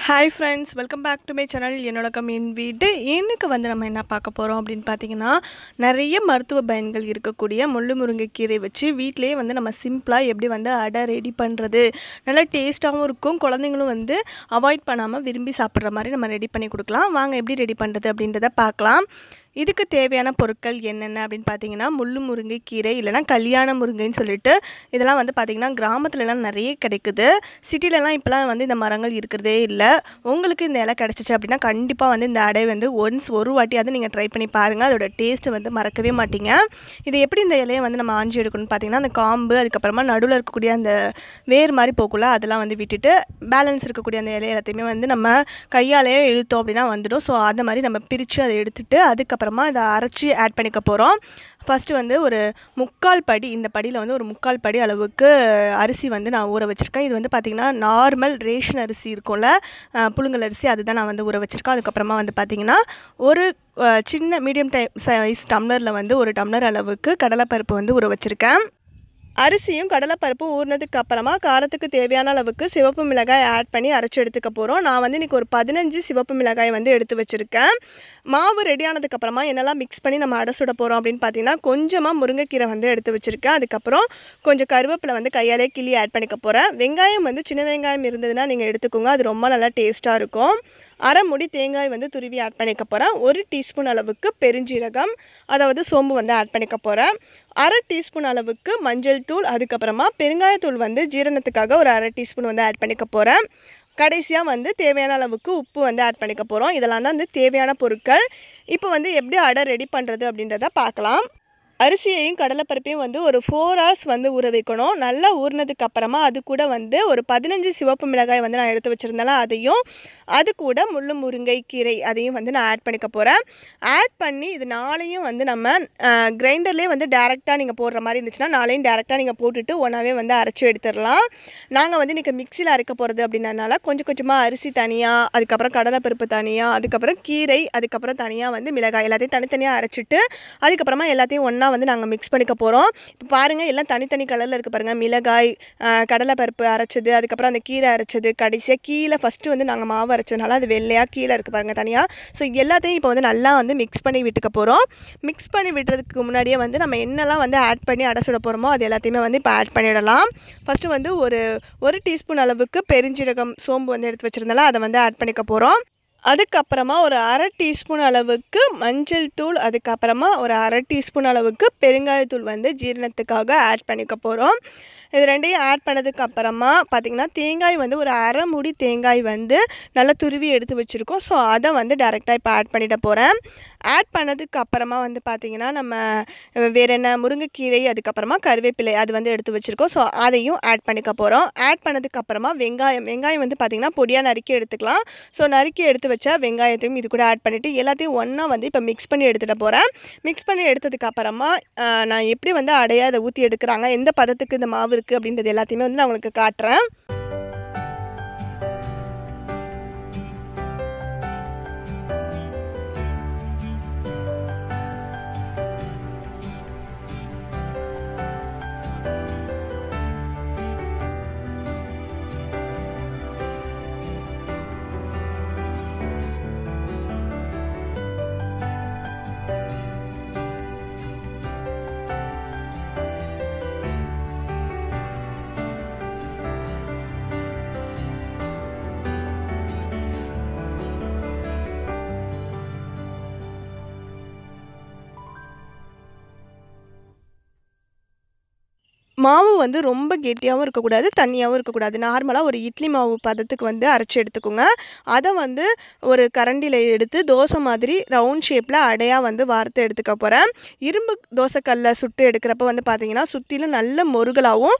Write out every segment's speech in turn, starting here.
Hi friends, welcome back to my channel. என்னோட கம்மியின் வீடு. இன்னைக்கு வந்து நம்ம என்ன பார்க்க போகிறோம் அப்படின்னு பார்த்தீங்கன்னா, நிறைய மருத்துவ பயன்கள் இருக்கக்கூடிய முள்ளு முருங்கைக்கீரை வச்சு வீட்டிலேயே வந்து நம்ம சிம்பிளாக எப்படி வந்து அடை ரெடி பண்ணுறது, நல்லா டேஸ்ட்டாகவும் இருக்கும், குழந்தைங்களும் வந்து அவாய்ட் பண்ணாமல் விரும்பி சாப்பிட்ற மாதிரி நம்ம ரெடி பண்ணி கொடுக்கலாம். வாங்க எப்படி ரெடி பண்ணுறது அப்படின்றத பார்க்கலாம். இதுக்கு தேவையான பொருட்கள் என்னென்ன அப்படின்னு பார்த்தீங்கன்னா, முள்ளு முருங்கைக்கீரை இல்லைனா கல்யாண முருங்கைன்னு சொல்லிட்டு இதெல்லாம் வந்து பார்த்திங்கன்னா கிராமத்துலலாம் நிறைய கிடைக்குது. சிட்டிலலாம் இப்போலாம் வந்து இந்த மரங்கள் இருக்கிறதே இல்லை. உங்களுக்கு இந்த இலை கிடச்சிச்சு அப்படின்னா கண்டிப்பாக வந்து இந்த அடை வந்து ஒரு வாட்டியாவது நீங்கள் ட்ரை பண்ணி பாருங்கள். அதோட டேஸ்ட்டு வந்து மறக்கவே மாட்டீங்க. இது எப்படி இந்த இலையை வந்து நம்ம ஆஞ்சி எடுக்கணும்னு பார்த்தீங்கன்னா, அந்த காம்பு, அதுக்கப்புறமா நடுவில் இருக்கக்கூடிய அந்த வேர் மாதிரி போக்குள்ள அதெல்லாம் வந்து விட்டுட்டு பேலன்ஸ் இருக்கக்கூடிய அந்த இலை எல்லாத்தையுமே வந்து நம்ம கையாலேயே இழுத்தோம் அப்படின்னா வந்துடும். ஸோ அந்த மாதிரி நம்ம பிரித்து அதை எடுத்துகிட்டு அதுக்கப்புறமா இதை அரைச்சி ஆட் பண்ணிக்க போகிறோம். ஃபஸ்ட்டு வந்து ஒரு 3/4 படி, இந்த படியில் வந்து ஒரு 3/4 படி அளவுக்கு அரிசி வந்து நான் ஊற வச்சுருக்கேன். இது வந்து பார்த்திங்கன்னா நார்மல் ரேஷன் அரிசி இருக்கும்ல, புழுங்கல் அரிசி, அதுதான் நான் வந்து ஊற வச்சுருக்கேன். அதுக்கப்புறமா வந்து பார்த்திங்கன்னா ஒரு சின்ன மீடியம் சைஸ் டம்ளரில் வந்து 1 டம்ளர் அளவுக்கு கடலைப்பருப்பு வந்து ஊற வச்சுருக்கேன். அரிசியும் கடலைப்பருப்பும் ஊறினதுக்கு அப்புறமா காரத்துக்கு தேவையான அளவுக்கு சிவப்பு மிளகாய் ஆட் பண்ணி அரைச்சி எடுத்துக்க போகிறோம். நான் வந்து இன்றைக்கி ஒரு 15 சிவப்பு மிளகாய் வந்து எடுத்து வச்சுருக்கேன். மாவு ரெடி ஆனதுக்கப்புறமா என்னெல்லாம் மிக்ஸ் பண்ணி நம்ம அடை சுட போகிறோம் அப்படின்னு பார்த்தீங்கன்னா, கொஞ்சமாக முருங்கைக்கீரை வந்து எடுத்து வச்சுருக்கேன். அதுக்கப்புறம் கொஞ்சம் கருவேப்பிலை வந்து கையாலே கிள்ளி ஆட் பண்ணிக்க போகிறேன். வெங்காயம் வந்து சின்ன வெங்காயம் இருந்ததுன்னா நீங்கள் எடுத்துக்கோங்க, அது ரொம்ப நல்லா டேஸ்ட்டாக இருக்கும். அரை முடி தேங்காய் வந்து துருவி ஆட் பண்ணிக்க போகிறேன். 1 டீஸ்பூன் அளவுக்கு பெருஞ்சீரகம், அதாவது சோம்பு வந்து ஆட் பண்ணிக்க போகிறேன். அரை டீஸ்பூன் அளவுக்கு மஞ்சள் தூள், அதுக்கப்புறமா பெருங்காயத்தூள் வந்து ஜீரணத்துக்காக ஒரு அரை டீஸ்பூன் வந்து ஆட் பண்ணிக்க போகிறேன். கடைசியாக வந்து தேவையான அளவுக்கு உப்பு வந்து ஆட் பண்ணிக்க போகிறோம். இதெல்லாம் தான் வந்து தேவையான பொருட்கள். இப்போ வந்து எப்படி அடை ரெடி பண்ணுறது அப்படின்றத பார்க்கலாம். அரிசியையும் கடலைப்பருப்பையும் வந்து ஒரு 4 hours வந்து ஊற வைக்கணும். நல்லா ஊறினதுக்கு அப்புறமா அது கூட வந்து ஒரு 15 சிவப்பு மிளகாய் வந்து நான் எடுத்து வச்சுருந்தேன், அதையும் அது கூட முள்ளு முருங்கைக்கீரை அதையும் வந்து நான் ஆட் பண்ணிக்க போகிறேன். ஆட் பண்ணி இது நாளையும் வந்து நம்ம கிரைண்டர்லேயே வந்து டேரெக்டாக நீங்கள் போடுற மாதிரி இருந்துச்சுன்னா நாளையும் டேரெக்டாக நீங்கள் போட்டுட்டு ஒன்றாவே வந்து அரைச்சி எடுத்துடலாம். நாங்கள் வந்து இன்றைக்கி மிக்சியில் அரைக்க போகிறது அப்படின்றதுனால கொஞ்சம் கொஞ்சமாக அரிசி தனியாக, அதுக்கப்புறம் கடலைப்பருப்பு தனியாக, அதுக்கப்புறம் கீரை, அதுக்கப்புறம் தனியாக வந்து மிளகாய் எல்லாத்தையும் தனித்தனியாக அரைச்சிட்டு அதுக்கப்புறமா எல்லாத்தையும் ஒன்றா வந்து நாங்கள் மிக்ஸ் பண்ணிக்க போகிறோம். இப்போ பாருங்கள், எல்லாம் தனித்தனி கலரில் இருக்குது பாருங்கள். மிளகாய், கடலைப்பருப்பு அரைச்சது, அதுக்கப்புறம் அந்த கீரை அரைச்சது, கடைசியாக கீழே ஃபஸ்ட்டு வந்து நாங்கள் மாவு அரைச்சதுனால அது வெள்ளையாக கீழே இருக்குது பாருங்கள் தனியாக. ஸோ எல்லாத்தையும் இப்போ வந்து நல்லா வந்து மிக்ஸ் பண்ணி விட்டுக்க போகிறோம். மிக்ஸ் பண்ணி விடுறதுக்கு முன்னாடியே வந்து நம்ம என்னெல்லாம் வந்து ஆட் பண்ணி அடை சுட போகிறோமோ அது எல்லாத்தையுமே வந்து இப்போ ஆட் பண்ணிடலாம். ஃபஸ்ட்டு வந்து ஒரு டீஸ்பூன் அளவுக்கு பெருஞ்சீரகம், சோம்பு வந்து எடுத்து வச்சுருந்தால அதை வந்து ஆட் பண்ணிக்க போகிறோம். அதுக்கப்புறமா ஒரு அரை டீஸ்பூன் அளவுக்கு மஞ்சள் தூள், அதுக்கப்புறமா ஒரு அரை டீஸ்பூன் அளவுக்கு பெருங்காயத்தூள் வந்து ஜீரணத்துக்காக ஆட் பண்ணிக்க போகிறோம். இது ரெண்டையும் ஆட் பண்ணதுக்கு அப்புறமா பார்த்திங்கன்னா தேங்காய் வந்து ஒரு அரை மூடி தேங்காய் வந்து நல்லா துருவி எடுத்து வச்சுருக்கோம். ஸோ அதை வந்து டேரெக்டாக இப்போ ஆட் பண்ணிட போகிறேன். ஆட் பண்ணதுக்கு அப்புறமா வந்து பார்த்திங்கன்னா நம்ம வேறு என்ன முருங்கைக்கீரை, அதுக்கப்புறமா கருவேப்பிலை அது வந்து எடுத்து வச்சுருக்கோம். ஸோ அதையும் ஆட் பண்ணிக்க போகிறோம். ஆட் பண்ணதுக்கப்புறமா வெங்காயம் வந்து பார்த்திங்கன்னா பொடியாக நறுக்கி எடுத்துக்கலாம். ஸோ நறுக்கி எடுத்து வச்சா வெங்காயத்தையும் இது கூட ஆட் பண்ணிவிட்டு எல்லாத்தையும் ஒன்றா வந்து இப்போ மிக்ஸ் பண்ணி எடுத்துகிட்டு போகிறேன். மிக்ஸ் பண்ணி எடுத்ததுக்கப்புறமா நான் எப்படி வந்து அடையை அதை ஊற்றி எடுக்கிறாங்க, எந்த பதத்துக்கு இந்த மாவு இருக்குது அப்படின்றது எல்லாத்தையுமே வந்து நான் உங்களுக்கு காட்டுறேன். மாவு வந்து ரொம்ப கெட்டியாகவும் இருக்கக்கூடாது, தண்ணியாகவும் இருக்கக்கூடாது. நார்மலாக ஒரு இட்லி மாவு பதத்துக்கு வந்து அரைச்சி எடுத்துக்கோங்க. அதை வந்து ஒரு கரண்டியில் எடுத்து தோசை மாதிரி ரவுண்ட் ஷேப்பில் அடையாக வந்து வார்த்து எடுத்துக்க போகிறேன். இரும்பு தோசைக்கல்ல சுட்டு எடுக்கிறப்ப வந்து பார்த்திங்கன்னா சுற்றிலும் நல்ல மொருகலாகவும்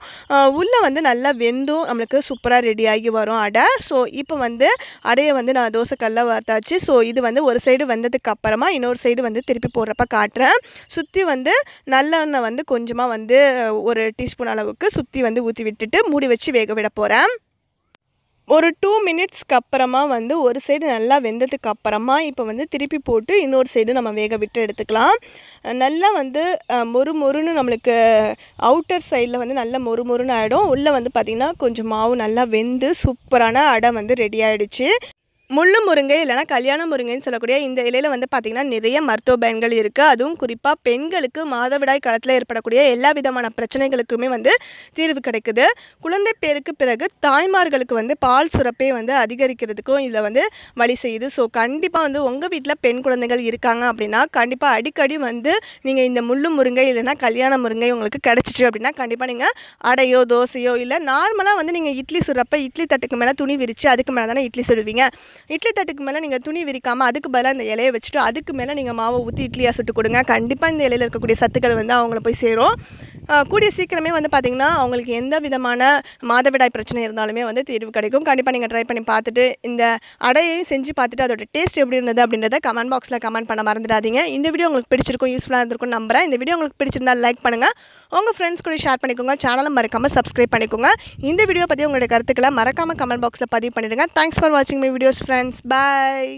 உள்ளே வந்து நல்லா வெந்தும் நம்மளுக்கு சூப்பராக ரெடியாகி வரும் அடை. ஸோ இப்போ வந்து அடையை வந்து நான் தோசைக்கல்ல வார்த்தாச்சு. ஸோ இது வந்து ஒரு சைடு வெந்ததுக்கு அப்புறமா இன்னொரு சைடு வந்து திருப்பி போடுறப்ப காட்டுறேன். சுற்றி வந்து நல்லெண்ணெய் வந்து கொஞ்சமாக வந்து ஒரு டீஸ்பூன் அளவுக்கு சுற்றி வந்து ஊற்றி விட்டுட்டு மூடி வச்சு வேக விட போகிறேன். ஒரு 2 மினிட்ஸ்க்கு அப்புறமா வந்து ஒரு சைடு நல்லா வெந்ததுக்கு அப்புறமா இப்போ வந்து திருப்பி போட்டு இன்னொரு சைடு நம்ம வேக விட்டு எடுத்துக்கலாம். நல்லா வந்து மொறுன்னு நம்மளுக்கு அவுட்டர் சைடில் வந்து நல்லா மொறுன்னு ஆகிடும். உள்ளே வந்து பார்த்திங்கன்னா கொஞ்சம் மாவு நல்லா வெந்து சூப்பரான அடை வந்து ரெடி ஆகிடுச்சு. முள்ளு முருங்கை இல்லைனா கல்யாண முருங்கைன்னு சொல்லக்கூடிய இந்த இலையில் வந்து பார்த்திங்கன்னா நிறைய மருத்துவ பயன்கள் இருக்குது. அதுவும் குறிப்பாக பெண்களுக்கு மாதவிடாய் காலத்தில் ஏற்படக்கூடிய எல்லா விதமான பிரச்சனைகளுக்குமே வந்து தீர்வு கிடைக்குது. குழந்தை பேருக்கு பிறகு தாய்மார்களுக்கு வந்து பால் சுரப்பை வந்து அதிகரிக்கிறதுக்கும் இதில் வந்து வழி செய்யுது. ஸோ கண்டிப்பாக வந்து உங்கள் வீட்டில் பெண் குழந்தைகள் இருக்காங்க அப்படின்னா கண்டிப்பாக அடிக்கடி வந்து நீங்கள் இந்த முள்ளு முருங்கை இல்லைனா கல்யாண முருங்கை உங்களுக்கு கிடச்சிச்சு அப்படின்னா கண்டிப்பாக நீங்கள் அடையோ தோசையோ இல்லை நார்மலாக வந்து நீங்கள் இட்லி சுடுறப்ப இட்லி தட்டுக்கு மேலே துணி விரித்து அதுக்கு மேலே தானே இட்லி சுடுவீங்க. இட்லி தட்டுக்கு மேலே நீங்கள் துணி விரிக்காமல் அதுக்கு பதிலாக இந்த இலையை வச்சுட்டு அதுக்கு மேலே நீங்கள் மாவை ஊற்றி இட்லியாக சுட்டு கொடுங்க. கண்டிப்பாக இந்த இலையில் இருக்கக்கூடிய சத்துக்கள் வந்து அவங்கள போய் சேரும். கூடிய சீக்கிரமே வந்து பார்த்திங்கன்னா அவங்களுக்கு எந்த விதமான மாதவிடாய் பிரச்சனை இருந்தாலுமே வந்து தீர்வு கிடைக்கும். கண்டிப்பாக நீங்கள் ட்ரை பண்ணி பார்த்துட்டு இந்த அடையையும் செஞ்சு பார்த்துட்டு அதோட டேஸ்ட் எப்படி இருந்தது அப்படின்றத கமெண்ட் பாக்ஸில் கமெண்ட் பண்ண மறந்துடாதீங்க. இந்த வீடியோ உங்களுக்கு பிடிச்சிருக்கும், யூஸ்ஃபுல்லாக இருந்திருக்கும் நம்புறேன். இந்த வீடியோ உங்களுக்கு பிடிச்சிருந்தால் லைக் பண்ணுங்கள், உங்கள் ஃப்ரெண்ட்ஸ் கூட ஷேர் பண்ணிக்கோங்க, சேனலை மறக்காமல் சப்ஸ்கிரைப் பண்ணிக்கோங்க. இந்த வீடியோ பற்றி உங்களுடைய கருத்துக்களை மறக்காமல் கமெண்ட் பாக்ஸில் பதிவு பண்ணிடுங்க. தேங்க்ஸ் ஃபார் வாட்சிங் மை வீடியோஸ் ஃப்ரெண்ட்ஸ். பாய்.